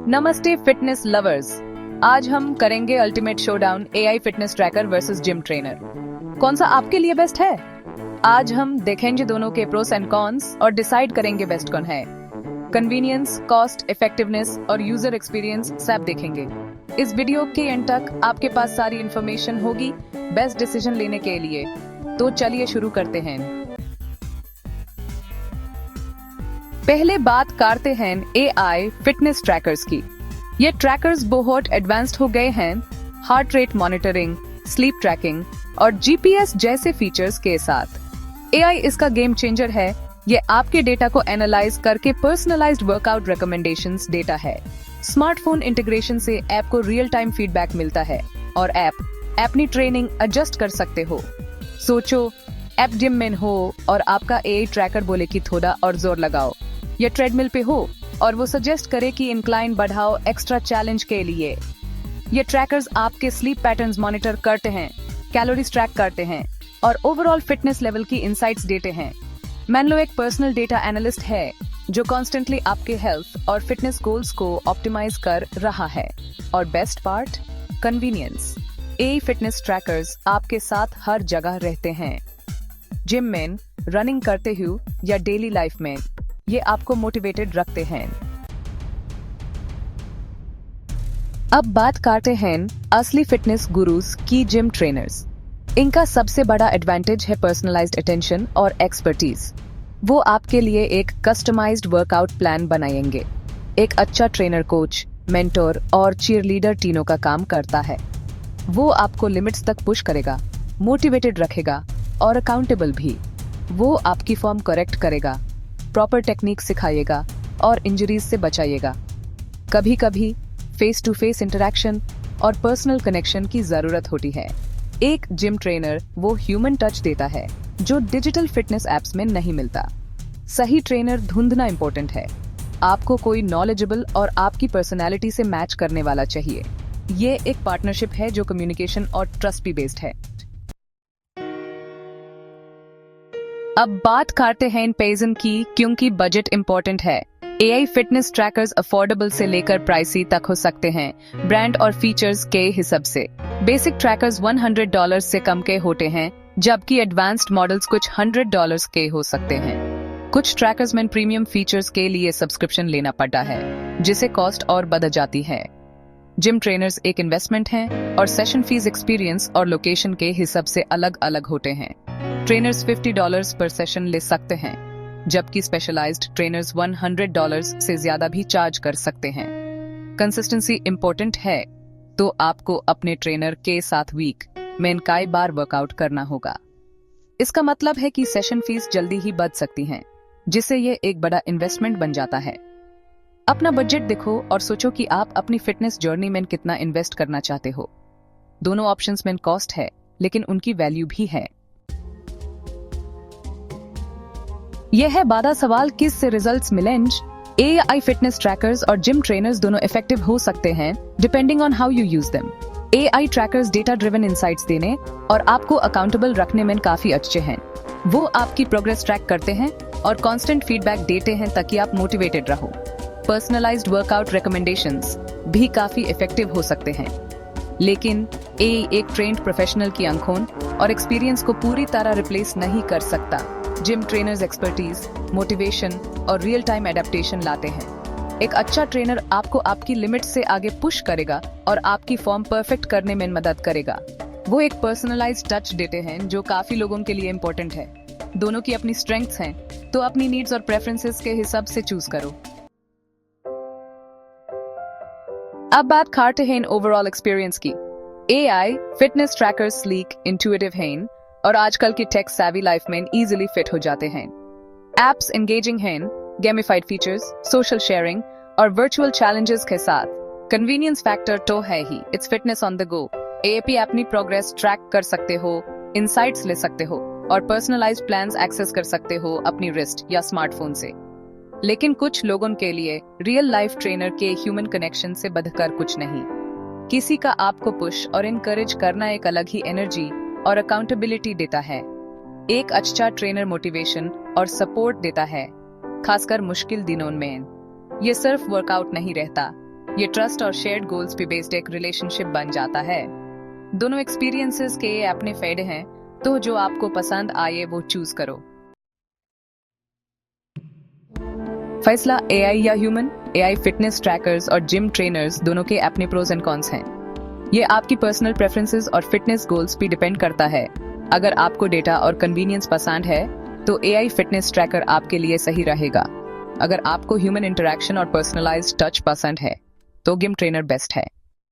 नमस्ते fitness lovers. आज हम करेंगे ultimate showdown AI fitness tracker versus gym trainer. कौन सा आपके लिए बेस्ट है? आज हम देखेंगे दोनों के प्रोस एंड कॉन्स और डिसाइड करेंगे बेस्ट कौन है। कन्वीनियंस, कॉस्ट, इफेक्टिवनेस और यूजर एक्सपीरियंस सब देखेंगे। इस वीडियो के एंड तक आपके पास सारी इंफॉर्मेशन होगी बेस्ट डिसीजन लेने के लिए। तो चलिए शुरू करते हैं। पहले बात करते हैं एआई फिटनेस ट्रैकर्स की। ये ट्रैकर्स बहुत एडवांस्ड हो गए हैं, heart rate monitoring, sleep tracking और जीपीएस जैसे फीचर्स के साथ। एआई इसका गेम चेंजर है। ये आपके डेटा को एनालाइज करके पर्सनलाइज्ड वर्कआउट रिकमेंडेशंस देता है। स्मार्टफोन इंटीग्रेशन से ऐप को रियल टाइम फीडबैक मिलता है और ऐप अपनी ट्रेनिंग एडजस्ट कर सकते हो। सोचो, ऐप जिम में हो और आपका एआई ट्रैकर बोले कि थोड़ा और जोर लगाओ, या ट्रेडमिल पे हो और वो सजेस्ट करे कि इंक्लाइन बढ़ाओ एक्स्ट्रा चैलेंज के लिए। ये ट्रैकर्स आपके स्लीप पैटर्न्स मॉनिटर करते हैं, कैलोरीज ट्रैक करते हैं और ओवरऑल फिटनेस लेवल की इंसाइट्स देते हैं। मान लो एक पर्सनल डेटा एनालिस्ट है जो कॉन्स्टेंटली आपके हेल्थ और फिटनेस गोल्स को ऑप्टिमाइज कर रहा है। और best part, convenience. AI fitness trackers आपके साथ हर जगह रहते हैं, जिम में, रनिंग करते हुए या डेली लाइफ में। ये आपको मोटिवेटेड रखते हैं। अब बात करते हैं असली फिटनेस गुरुज की, जिम ट्रेनर्स। इनका सबसे बड़ा एडवांटेज है पर्सनलाइज्ड अटेंशन और एक्सपर्टीज। वो आपके लिए एक कस्टमाइज्ड वर्कआउट प्लान बनाएंगे। एक अच्छा ट्रेनर कोच, मेंटोर और चीयरलीडर तीनों का काम करता है। वो आपको लिमिट्स तक पुश करेगा, मोटिवेटेड रखेगा और अकाउंटेबल भी। वो आपकी फॉर्म करेक्ट करेगा, प्रॉपर टेक्निक सिखाएगा और इंजरीज से बचाएगा। कभी कभी फेस टू फेस इंटरेक्शन और पर्सनल कनेक्शन की जरूरत होती है। एक जिम ट्रेनर वो ह्यूमन टच देता है जो डिजिटल फिटनेस एप्स में नहीं मिलता। सही ट्रेनर ढूंढना इंपॉर्टेंट है। आपको कोई नॉलेजेबल और आपकी पर्सनैलिटी से मैच करने वाला चाहिए। ये एक पार्टनरशिप है जो कम्युनिकेशन और ट्रस्ट भी बेस्ड है। अब बात करते हैं पेजन की, क्योंकि बजट इंपॉर्टेंट है। एआई फिटनेस ट्रैकर्स अफोर्डेबल से लेकर प्राइसी तक हो सकते हैं, ब्रांड और फीचर्स के हिसाब से। बेसिक ट्रैकर्स $100 से कम के होते हैं, जबकि एडवांस्ड मॉडल्स कुछ $100 के हो सकते हैं। कुछ ट्रैकर्स में प्रीमियम फीचर्स के लिए सब्सक्रिप्शन लेना पड़ता है, जिसे कॉस्ट और बढ़ जाती है। जिम ट्रेनर्स एक इन्वेस्टमेंट हैं और सेशन फीस एक्सपीरियंस और लोकेशन के हिसाब से अलग अलग होते हैं। ट्रेनर्स $50 पर सेशन ले सकते हैं, जबकि स्पेशलाइज्ड ट्रेनर्स $100 से ज्यादा भी चार्ज कर सकते हैं। कंसिस्टेंसी इंपॉर्टेंट है, तो आपको अपने ट्रेनर के साथ वीक में कई बार वर्कआउट करना होगा। इसका मतलब है कि सेशन फीस जल्दी ही बढ़ सकती हैं, जिससे ये एक बड़ा इन्वेस्टमेंट बन जाता है। अपना बजट देखो और सोचो कि आप अपनी फिटनेस जर्नी में कितना इन्वेस्ट करना चाहते हो। दोनों ऑप्शंस में कॉस्ट है, लेकिन उनकी वैल्यू भी है। यह है बड़ा सवाल, किस से रिजल्ट्स मिलेंगे। एआई फिटनेस ट्रैकर्स और जिम ट्रेनर्स दोनों इफेक्टिव हो सकते हैं, depending on how you use them. AI trackers data driven insights देने और आपको अकाउंटेबल रखने में काफी अच्छे हैं। वो आपकी प्रोग्रेस ट्रैक करते हैं और कांस्टेंट फीडबैक देते हैं ताकि आप मोटिवेटेड रहो। पर्सनलाइज्ड वर्कआउट रिकमेंडेशंस भी काफी इफेक्टिव हो सकते हैं, लेकिन एआई एक ट्रेंड प्रोफेशनल की आंखों और एक्सपीरियंस को पूरी तरह रिप्लेस नहीं कर सकता। जिम ट्रेनर्स एक्सपर्टीज, मोटिवेशन और रियल टाइम एडेप्टेशन लाते हैं। एक अच्छा ट्रेनर आपको आपकी लिमिट से आगे पुश करेगा और आपकी फॉर्म परफेक्ट करने में मदद करेगा। वो एक पर्सनलाइज्ड टच देते हैं जो काफी लोगों के लिए इम्पोर्टेंट है। दोनों की अपनी स्ट्रेंथ्स हैं, तो अपनी नीड्स और प्रेफरेंसेस के हिसाब से चूज करो। अब बात करते हैं ओवरऑल एक्सपीरियंस की। AI fitness trackers sleek, intuitive हैं और आजकल की टेक सैवी लाइफ में इजीली फिट हो जाते हैं। एप्स एंगेजिंग हैं, गेमिफाइड फीचर्स, सोशल शेयरिंग और वर्चुअल चैलेंजेस के साथ। कन्वीनियंस फैक्टर तो है ही, it's fitness on the go. AI अपनी प्रोग्रेस ट्रैक कर सकते हो, इंसाइट्स ले सकते हो और पर्सनलाइज्ड प्लान्स एक्सेस कर सकते हो अपनी रिस्ट या स्मार्टफोन से। लेकिन कुछ लोगों के लिए रियल लाइफ ट्रेनर के ह्यूमन कनेक्शन से बढ़कर कुछ नहीं। किसी का आपको पुश और इनकरेज करना एक अलग ही एनर्जी और अकाउंटेबिलिटी देता है। एक अच्छा ट्रेनर मोटिवेशन और सपोर्ट देता है, खासकर मुश्किल दिनों में। ये सिर्फ वर्कआउट नहीं रहता, ये ट्रस्ट और शेयर्ड गोल्स पे बेस्ड एक रिलेशनशिप बन जाता है। दोनों एक्सपीरियंसेस के अपने फायदे हैं, तो जो आपको पसंद आए वो चूज करो। फैसला एआई या ह्यूमन। एआई फिटनेस ट्रैकर्स और जिम ट्रेनर्स दोनों के अपने प्रोज एंड कॉन्स हैं। ये आपकी पर्सनल प्रेफरेंसेस और फिटनेस गोल्स पे डिपेंड करता है। अगर आपको डेटा और कन्वीनियंस पसंद है तो एआई फिटनेस ट्रैकर आपके लिए सही रहेगा। अगर आपको ह्यूमन इंटरेक्शन और पर्सनलाइज्ड टच पसंद है तो जिम ट्रेनर बेस्ट है।